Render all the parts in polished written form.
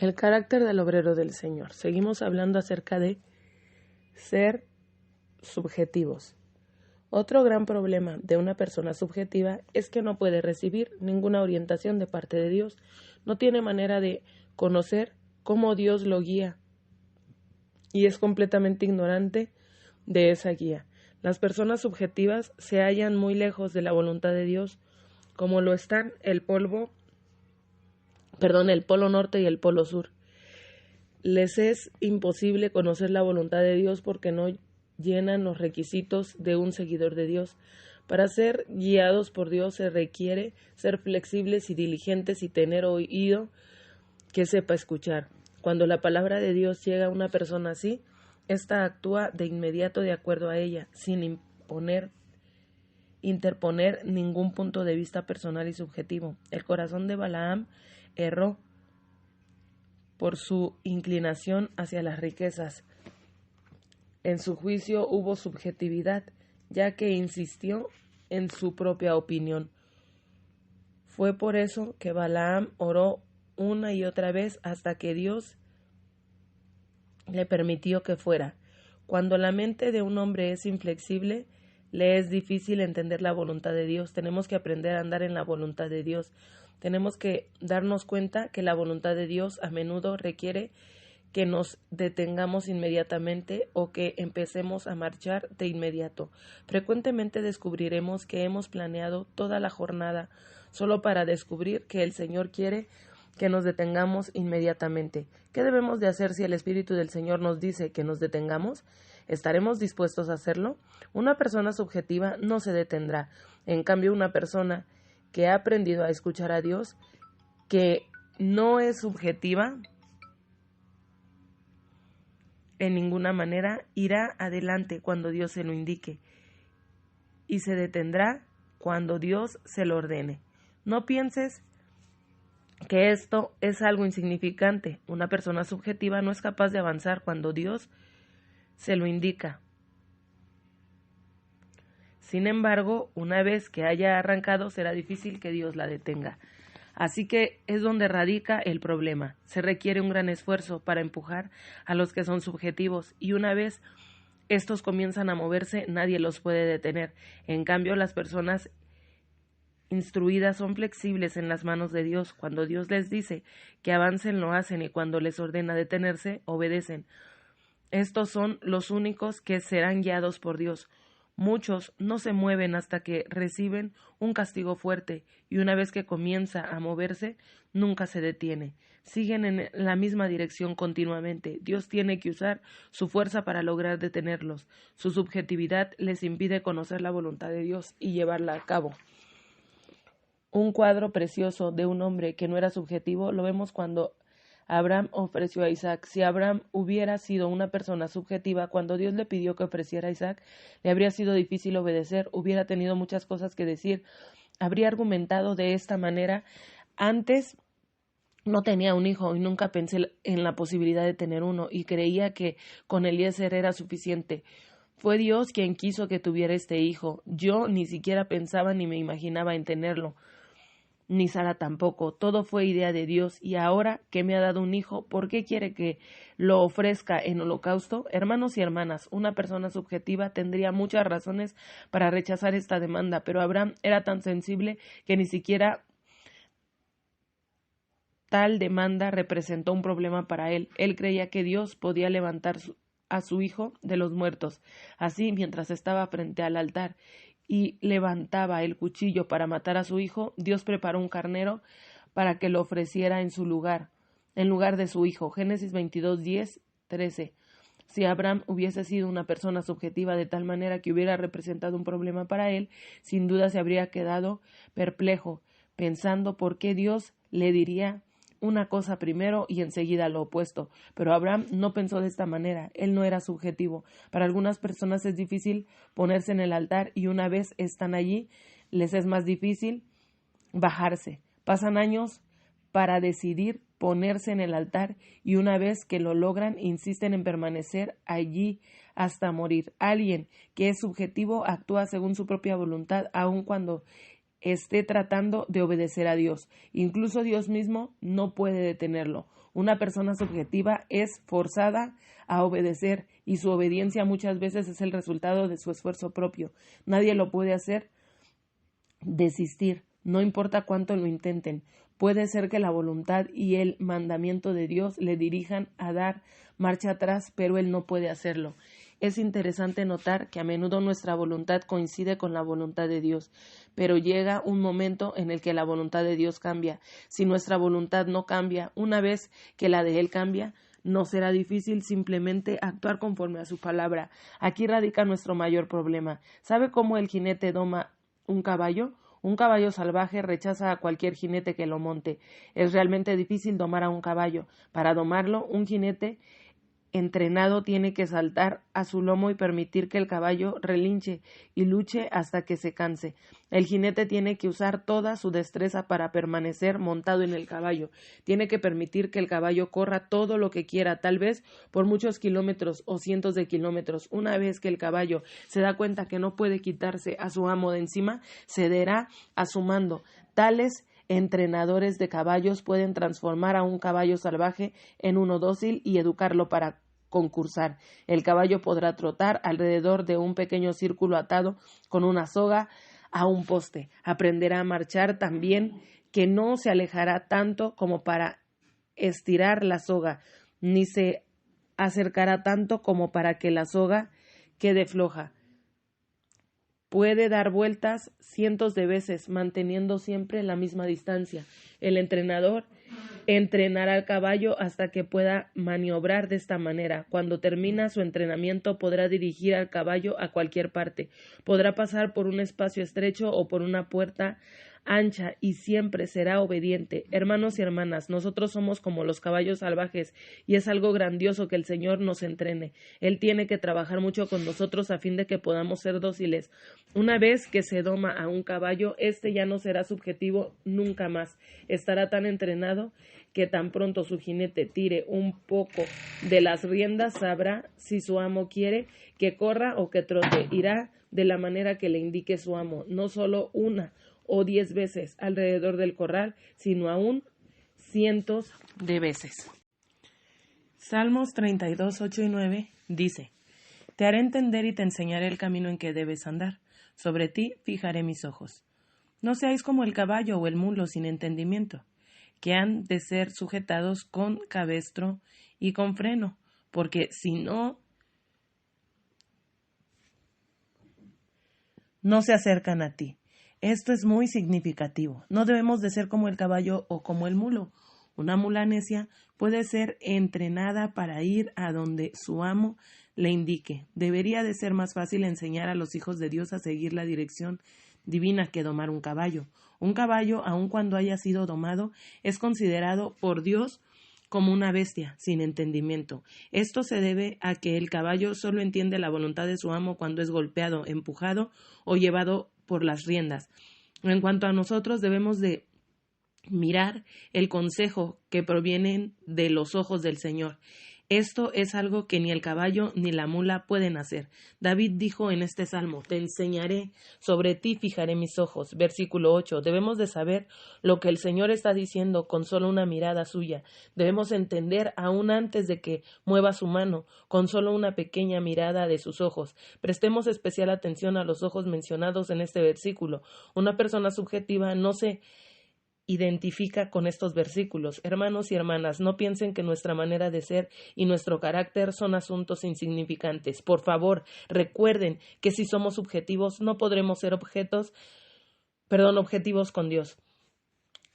El carácter del obrero del Señor. Seguimos hablando acerca de ser subjetivos. Otro gran problema de una persona subjetiva es que no puede recibir ninguna orientación de parte de Dios. No tiene manera de conocer cómo Dios lo guía y es completamente ignorante de esa guía. Las personas subjetivas se hallan muy lejos de la voluntad de Dios, como lo están el polo norte y el polo sur. Les es imposible conocer la voluntad de Dios porque no llenan los requisitos de un seguidor de Dios. Para ser guiados por Dios se requiere ser flexibles y diligentes y tener oído que sepa escuchar. Cuando la palabra de Dios llega a una persona así, ésta actúa de inmediato de acuerdo a ella, sin interponer ningún punto de vista personal y subjetivo. El corazón de Balaam erró por su inclinación hacia las riquezas. En su juicio hubo subjetividad, ya que insistió en su propia opinión. Fue por eso que Balaam oró una y otra vez hasta que Dios le permitió que fuera. Cuando la mente de un hombre es inflexible, le es difícil entender la voluntad de Dios. Tenemos que aprender a andar en la voluntad de Dios. Tenemos que darnos cuenta que la voluntad de Dios a menudo requiere que nos detengamos inmediatamente o que empecemos a marchar de inmediato. Frecuentemente descubriremos que hemos planeado toda la jornada solo para descubrir que el Señor quiere que nos detengamos inmediatamente. ¿Qué debemos de hacer si el Espíritu del Señor nos dice que nos detengamos? ¿Estaremos dispuestos a hacerlo? Una persona subjetiva no se detendrá. En cambio, una persona que ha aprendido a escuchar a Dios, que no es subjetiva en ninguna manera, irá adelante cuando Dios se lo indique y se detendrá cuando Dios se lo ordene. No pienses que esto es algo insignificante. Una persona subjetiva no es capaz de avanzar cuando Dios se lo indica. Sin embargo, una vez que haya arrancado, será difícil que Dios la detenga. Así que es donde radica el problema. Se requiere un gran esfuerzo para empujar a los que son subjetivos, y una vez estos comienzan a moverse, nadie los puede detener. En cambio, las personas instruidas son flexibles en las manos de Dios. Cuando Dios les dice que avancen, lo hacen, y cuando les ordena detenerse, obedecen. Estos son los únicos que serán guiados por Dios. Muchos no se mueven hasta que reciben un castigo fuerte, y una vez que comienza a moverse, nunca se detiene. Siguen en la misma dirección continuamente. Dios tiene que usar su fuerza para lograr detenerlos. Su subjetividad les impide conocer la voluntad de Dios y llevarla a cabo. Un cuadro precioso de un hombre que no era subjetivo lo vemos cuando Abraham ofreció a Isaac. Si Abraham hubiera sido una persona subjetiva, cuando Dios le pidió que ofreciera a Isaac, le habría sido difícil obedecer, hubiera tenido muchas cosas que decir, habría argumentado de esta manera: antes no tenía un hijo y nunca pensé en la posibilidad de tener uno, y creía que con Eliezer era suficiente. Fue Dios quien quiso que tuviera este hijo. Yo ni siquiera pensaba ni me imaginaba en tenerlo. Ni Sara tampoco. Todo fue idea de Dios, y ahora que me ha dado un hijo, ¿por qué quiere que lo ofrezca en holocausto? Hermanos y hermanas, una persona subjetiva tendría muchas razones para rechazar esta demanda, pero Abraham era tan sensible que ni siquiera tal demanda representó un problema para él. Él creía que Dios podía levantar a su hijo de los muertos. Así, mientras estaba frente al altar y levantaba el cuchillo para matar a su hijo, Dios preparó un carnero para que lo ofreciera en lugar de su hijo. Génesis 22, 10, 13. Si Abraham hubiese sido una persona subjetiva de tal manera que hubiera representado un problema para él, sin duda se habría quedado perplejo, pensando por qué Dios le diría una cosa primero y enseguida lo opuesto. Pero Abraham no pensó de esta manera. Él no era subjetivo. Para algunas personas es difícil ponerse en el altar, y una vez están allí, les es más difícil bajarse. Pasan años para decidir ponerse en el altar, y una vez que lo logran, insisten en permanecer allí hasta morir. Alguien que es subjetivo actúa según su propia voluntad, aun cuando esté tratando de obedecer a Dios. Incluso Dios mismo no puede detenerlo. Una persona subjetiva es forzada a obedecer y su obediencia muchas veces es el resultado de su esfuerzo propio. Nadie lo puede hacer desistir, no importa cuánto lo intenten. Puede ser que la voluntad y el mandamiento de Dios le dirijan a dar marcha atrás, pero Él no puede hacerlo. Es interesante notar que a menudo nuestra voluntad coincide con la voluntad de Dios, pero llega un momento en el que la voluntad de Dios cambia. Si nuestra voluntad no cambia, una vez que la de Él cambia, no será difícil simplemente actuar conforme a su palabra. Aquí radica nuestro mayor problema. ¿Sabe cómo el jinete doma un caballo? Un caballo salvaje rechaza a cualquier jinete que lo monte. Es realmente difícil domar a un caballo. Para domarlo, un jinete entrenado tiene que saltar a su lomo y permitir que el caballo relinche y luche hasta que se canse. El jinete tiene que usar toda su destreza para permanecer montado en el caballo. Tiene que permitir que el caballo corra todo lo que quiera, tal vez por muchos kilómetros o cientos de kilómetros. Una vez que el caballo se da cuenta que no puede quitarse a su amo de encima, cederá a su mando. Tales entrenadores de caballos pueden transformar a un caballo salvaje en uno dócil y educarlo para concursar. El caballo podrá trotar alrededor de un pequeño círculo atado con una soga a un poste. Aprenderá a marchar también, que no se alejará tanto como para estirar la soga, ni se acercará tanto como para que la soga quede floja. Puede dar vueltas cientos de veces, manteniendo siempre la misma distancia. El entrenador entrenará al caballo hasta que pueda maniobrar de esta manera. Cuando termina su entrenamiento, podrá dirigir al caballo a cualquier parte. Podrá pasar por un espacio estrecho o por una puerta ancha y siempre será obediente. Hermanos y hermanas, nosotros somos como los caballos salvajes y es algo grandioso que el Señor nos entrene. Él tiene que trabajar mucho con nosotros a fin de que podamos ser dóciles. Una vez que se doma a un caballo, este ya no será subjetivo nunca más. Estará tan entrenado que tan pronto su jinete tire un poco de las riendas, sabrá si su amo quiere que corra o que trote. Irá de la manera que le indique su amo, no solo una o 10 veces alrededor del corral, sino aún cientos de veces. Salmos 32, 8 y 9 dice: Te haré entender y te enseñaré el camino en que debes andar. Sobre ti fijaré mis ojos. No seáis como el caballo o el mulo sin entendimiento, que han de ser sujetados con cabestro y con freno, porque si no se acercan a ti. Esto es muy significativo. No debemos de ser como el caballo o como el mulo. Una mula necia puede ser entrenada para ir a donde su amo le indique. Debería de ser más fácil enseñar a los hijos de Dios a seguir la dirección divina que domar un caballo. Un caballo, aun cuando haya sido domado, es considerado por Dios como una bestia sin entendimiento. Esto se debe a que el caballo solo entiende la voluntad de su amo cuando es golpeado, empujado o llevado por las riendas. En cuanto a nosotros, debemos de mirar el consejo que provienen de los ojos del Señor. Esto es algo que ni el caballo ni la mula pueden hacer. David dijo en este salmo: Te enseñaré, sobre ti fijaré mis ojos. Versículo 8. Debemos de saber lo que el Señor está diciendo con solo una mirada suya. Debemos entender aún antes de que mueva su mano, con solo una pequeña mirada de sus ojos. Prestemos especial atención a los ojos mencionados en este versículo. Una persona subjetiva no se identifica con estos versículos. Hermanos y hermanas, no piensen que nuestra manera de ser y nuestro carácter son asuntos insignificantes. Por favor, recuerden que si somos subjetivos no podremos ser objetivos con Dios.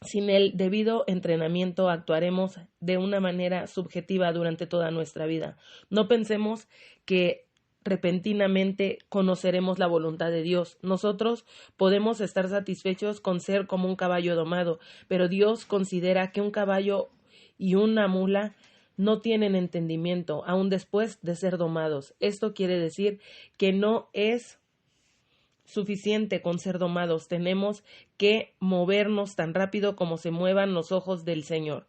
Sin el debido entrenamiento actuaremos de una manera subjetiva durante toda nuestra vida. No pensemos que repentinamente conoceremos la voluntad de Dios. Nosotros podemos estar satisfechos con ser como un caballo domado, pero Dios considera que un caballo y una mula no tienen entendimiento, aun después de ser domados. Esto quiere decir que no es suficiente con ser domados. Tenemos que movernos tan rápido como se muevan los ojos del Señor.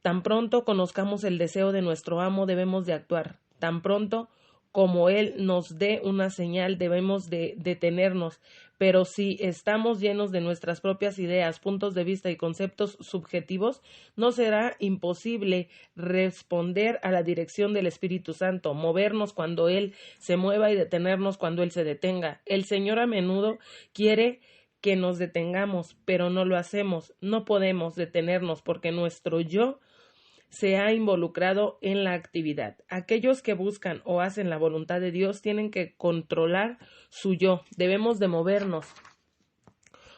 Tan pronto conozcamos el deseo de nuestro amo, debemos de actuar. Tan pronto como Él nos dé una señal, debemos de detenernos. Pero si estamos llenos de nuestras propias ideas, puntos de vista y conceptos subjetivos, no será imposible responder a la dirección del Espíritu Santo, movernos cuando Él se mueva y detenernos cuando Él se detenga. El Señor a menudo quiere que nos detengamos, pero no lo hacemos. No podemos detenernos porque nuestro yo se ha involucrado en la actividad. Aquellos que buscan o hacen la voluntad de Dios tienen que controlar su yo. Debemos de movernos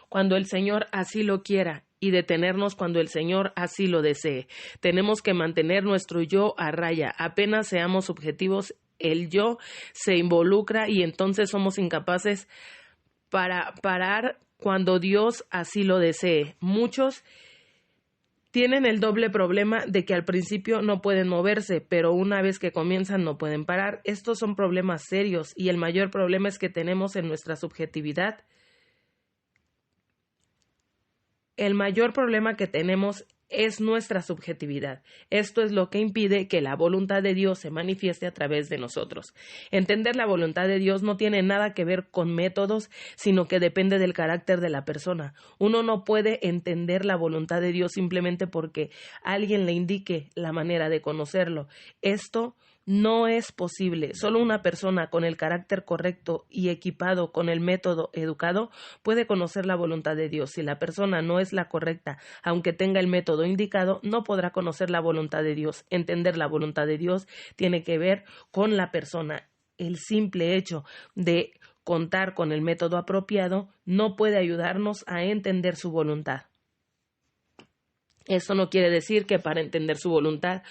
cuando el Señor así lo quiera y detenernos cuando el Señor así lo desee. Tenemos que mantener nuestro yo a raya. Apenas seamos subjetivos, el yo se involucra y entonces somos incapaces para parar cuando Dios así lo desee. Muchos tienen el doble problema de que al principio no pueden moverse, pero una vez que comienzan no pueden parar. Estos son problemas serios y el mayor problema es que tenemos en nuestra subjetividad. El mayor problema que tenemos es nuestra subjetividad. Esto es lo que impide que la voluntad de Dios se manifieste a través de nosotros. Entender la voluntad de Dios no tiene nada que ver con métodos, sino que depende del carácter de la persona. Uno no puede entender la voluntad de Dios simplemente porque alguien le indique la manera de conocerlo. Esto no es posible. Solo una persona con el carácter correcto y equipado con el método educado puede conocer la voluntad de Dios. Si la persona no es la correcta, aunque tenga el método indicado, no podrá conocer la voluntad de Dios. Entender la voluntad de Dios tiene que ver con la persona. El simple hecho de contar con el método apropiado no puede ayudarnos a entender su voluntad. Eso no quiere decir que para entender su voluntad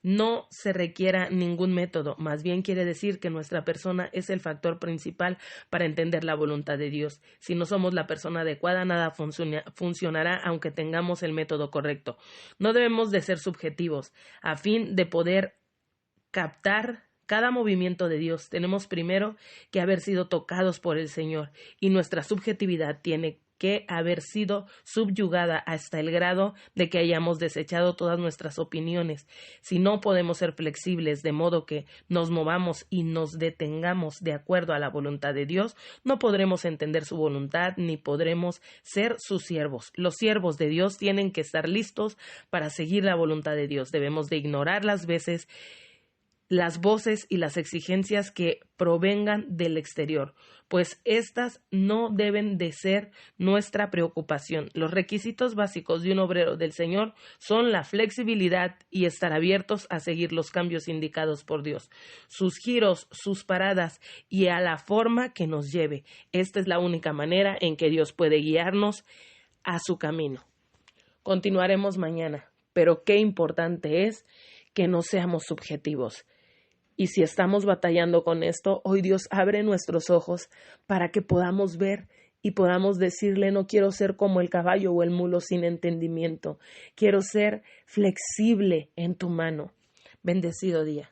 no se requiera ningún método, más bien quiere decir que nuestra persona es el factor principal para entender la voluntad de Dios. Si no somos la persona adecuada, nada funcionará aunque tengamos el método correcto. No debemos de ser subjetivos. A fin de poder captar cada movimiento de Dios, tenemos primero que haber sido tocados por el Señor y nuestra subjetividad tiene que haber sido subyugada hasta el grado de que hayamos desechado todas nuestras opiniones. Si no podemos ser flexibles de modo que nos movamos y nos detengamos de acuerdo a la voluntad de Dios, no podremos entender su voluntad ni podremos ser sus siervos. Los siervos de Dios tienen que estar listos para seguir la voluntad de Dios. Debemos de ignorar las voces y las exigencias que provengan del exterior, pues estas no deben de ser nuestra preocupación. Los requisitos básicos de un obrero del Señor son la flexibilidad y estar abiertos a seguir los cambios indicados por Dios, sus giros, sus paradas y a la forma que nos lleve. Esta es la única manera en que Dios puede guiarnos a su camino. Continuaremos mañana, pero qué importante es que no seamos subjetivos. Y si estamos batallando con esto, hoy Dios abre nuestros ojos para que podamos ver y podamos decirle: no quiero ser como el caballo o el mulo sin entendimiento. Quiero ser flexible en tu mano. Bendecido día.